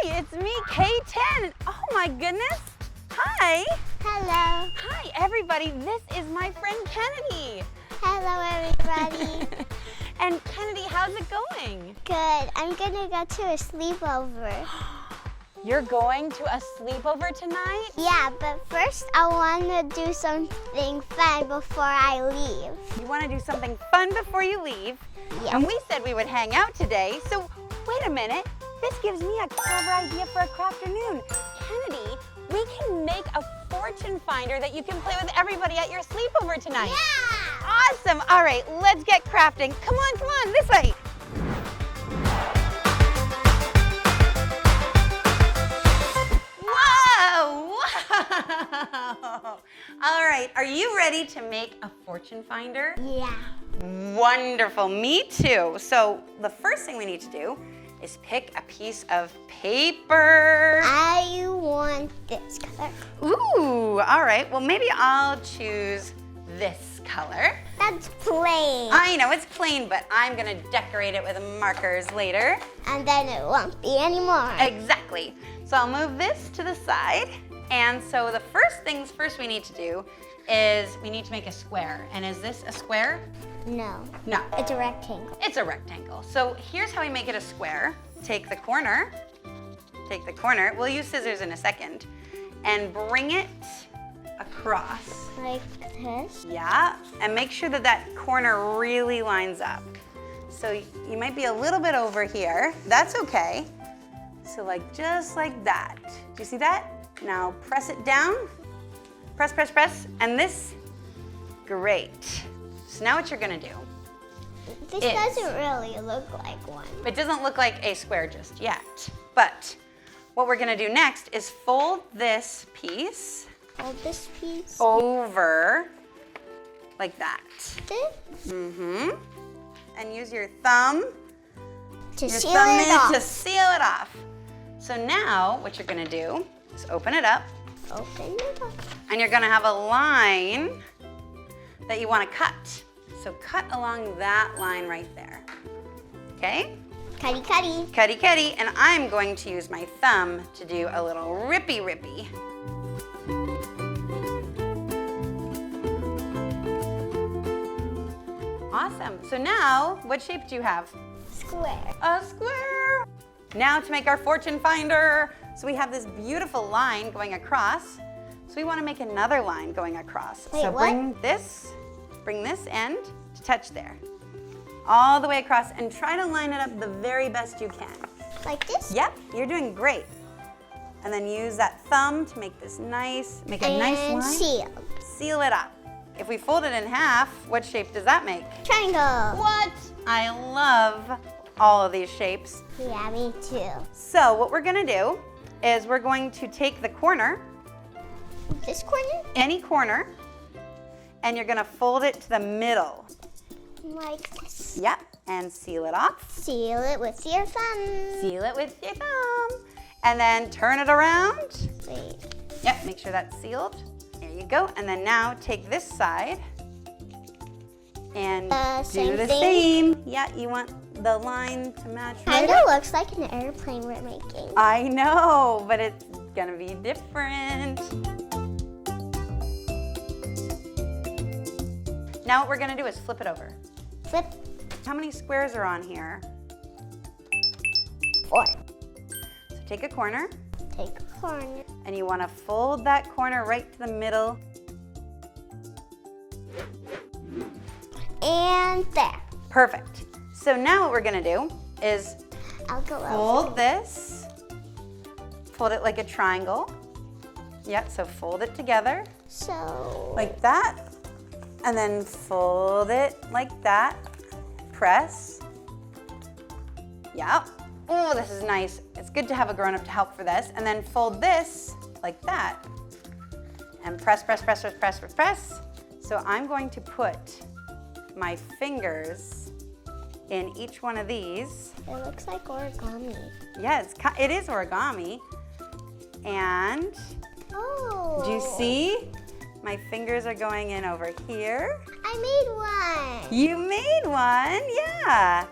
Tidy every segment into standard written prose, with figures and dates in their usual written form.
Hi, it's me, K10. Oh my goodness. Hi. Hello. Hi, everybody. This is my friend Kennedy. Hello, everybody. And Kennedy, how's it going? Good. I'm gonna go to a sleepover. You're going to a sleepover tonight? Yeah, but first I want to do something fun before I leave. You want to do something fun before you leave? Yeah. And we said we would hang out today, so wait a minute. This gives me a clever idea for a crafternoon. Kennedy, we can make a fortune finder that you can play with everybody at your sleepover tonight. Yeah! Awesome. All right, let's get crafting. Come on, this way. Whoa! All right, are you ready to make a fortune finder? Yeah. Wonderful, me too. So the first thing we need to do is pick a piece of paper. I want this color. Ooh, all right. Well, maybe I'll choose this color. That's plain. I know it's plain, but I'm gonna decorate it with markers later. And then it won't be anymore. Exactly. So I'll move this to the side. And so the first things first we need to do is we need to make a square. And is this a square? No. No. It's a rectangle. It's a rectangle. So here's how we make it a square. Take the corner, we'll use scissors in a second, and bring it across. Like this? Yeah, and make sure that that corner really lines up. So you might be a little bit over here. That's okay. So like just like that. Do you see that? Now press it down. Press, press, press. And this, great. So now what you're gonna do. This doesn't really look like one. It doesn't look like a square just yet. But what we're gonna do next is fold this piece Hold this piece. over like that. This? Mm-hmm. And use your thumb, To your seal thumb it in off. to seal it off. So now what you're gonna do is open it up, Open it up. and you're gonna have a line that you wanna cut. So cut along that line right there. Okay? Cutty, cutty. Cutty, cutty, and I'm going to use my thumb to do a little rippy, rippy. Awesome. So now, what shape do you have? Square. A square. Now to make our fortune finder. So we have this beautiful line going across. So we want to make another line going across. Wait, so what? bring this end to touch there. All the way across, and try to line it up the very best you can. Like this? Yep, you're doing great. And then use that thumb to make this nice, make a nice line. And seal. Seal it up. If we fold it in half, what shape does that make? Triangle. What? I love all of these shapes. Yeah, me too. So what we're gonna do is we're going to take the corner, This corner? any corner, and you're gonna fold it to the middle. Like this. Yep, and seal it off. Seal it with your thumb. Seal it with your thumb. And then turn it around. Wait. Yep, make sure that's sealed. There you go. And then now take this side and do Same the thing? same. Yeah, you want the line to match right Kinda up. looks like an airplane we're making. I know, but it's gonna be different. Now what we're gonna do is flip it over. Flip. How many squares are on here? 4. So take a corner, Take a corner. and you wanna fold that corner right to the middle. And there. Perfect. So now what we're gonna do is I'll go over. fold this, fold it like a triangle. Yep, so fold it together So. like that, and then fold it like that. Press. Yep. Oh, this is nice. It's good to have a grown-up to help for this. And then fold this like that. And press, press, press, press, press, press, press. So I'm going to put my fingers in each one of these. It looks like origami. Yeah, it is origami. And Oh. do you see? My fingers are going in over here. I made one. You made one, yeah.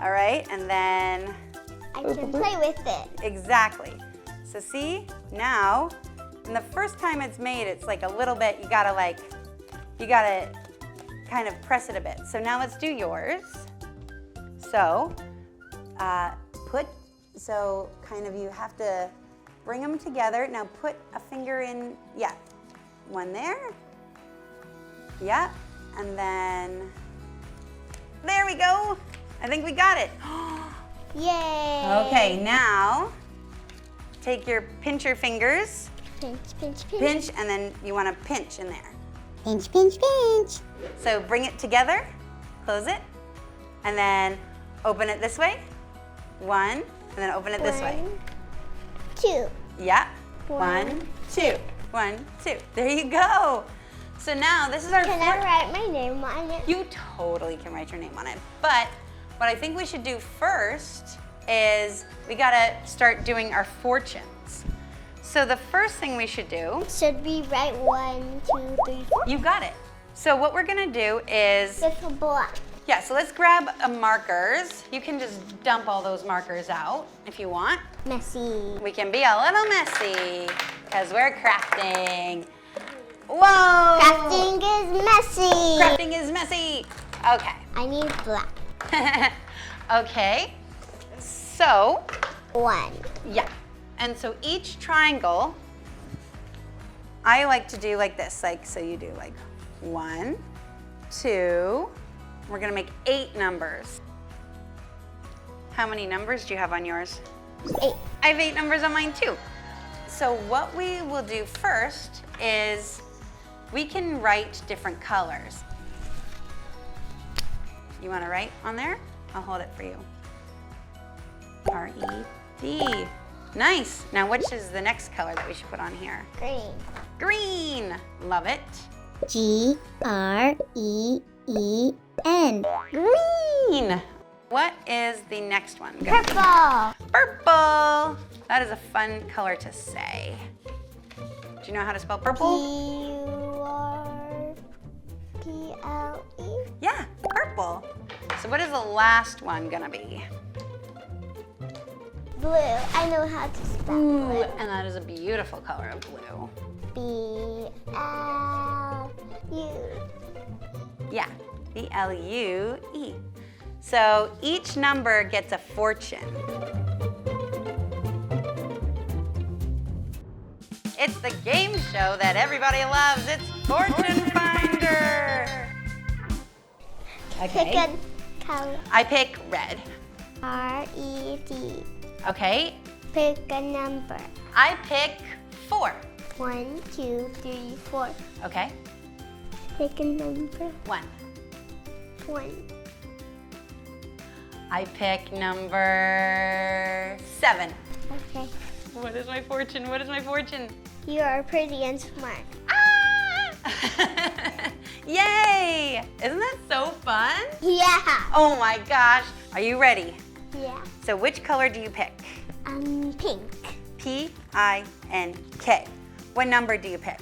All right, and then I can play with it. Exactly. So see, now, and the first time it's made, it's like a little bit, you gotta kind of press it a bit. So now let's do yours. So, kind of you have to bring them together. Now put a finger in, yeah, one there. Yeah, and then, there we go. I think we got it. Yay! Okay, now take your pincher fingers. Pinch, pinch, pinch. Pinch, and then you want to pinch in there. Pinch, pinch, pinch. So bring it together, close it, and then open it this way. One, and then open it this way. 2. Yeah. 1, 2. 1, 2. There you go. So now this is our Can I write my name on it? You totally can write your name on it. But what I think we should do first is we gotta start doing our fortunes. So the first thing we should do. Should we write 1, 2, 3, 4? You got it. So what we're gonna do is. With a black. Yeah, so let's grab markers. You can just dump all those markers out if you want. Messy. We can be a little messy because we're crafting. Whoa! Crafting is messy. Crafting is messy. Okay. I need black. Okay. So. 1. Yeah. And so each triangle, I like to do like this. So you do like 1, 2. We're gonna make 8 numbers. How many numbers do you have on yours? 8. I have 8 numbers on mine too. So what we will do first is we can write different colors. You wanna write on there? I'll hold it for you. R-E-D. Nice. Now which is the next color that we should put on here? Green. Green. Love it. G-R-E-E-N. Green. What is the next one? Purple. Purple. That is a fun color to say. Do you know how to spell purple? P-U-R-P-L-E. Yeah, purple. So what is the last one gonna be? Blue. I know how to spell Ooh, blue. and that is a beautiful color of blue. B-L-U. Yeah, B-L-U-E. So each number gets a fortune. It's the game show that everybody loves. It's Fortune Finder. Okay. Pick a color. I pick red. R-E-D. Okay. Pick a number. I pick 4. 1, 2, 3, 4. Okay. Pick a number. 1. 1. I pick number 7. Okay. What is my fortune? What is my fortune? You are pretty and smart. Ah! Yay! Isn't that so fun? Yeah. Oh my gosh. Are you ready? Yeah. So which color do you pick? Pink. P-I-N-K. What number do you pick?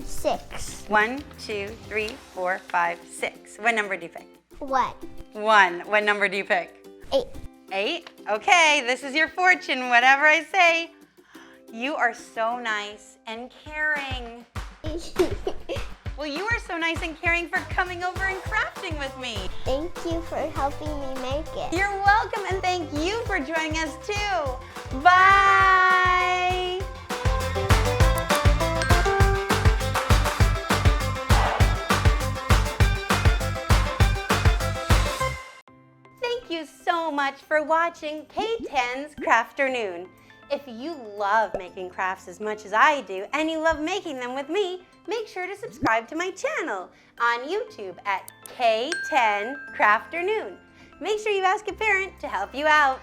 6. 1, 2, 3, 4, 5, 6. What number do you pick? 1. 1. What number do you pick? 8. 8? Okay, this is your fortune, whatever I say. You are so nice and caring. Well, you are so nice and caring for coming over and crafting with me. Thank you for helping me make it. You're welcome, and thank you for joining us too. Bye! Thank you so much for watching K10's Crafternoon. If you love making crafts as much as I do, and you love making them with me, make sure to subscribe to my channel on YouTube at K10 Crafternoon. Make sure you ask a parent to help you out.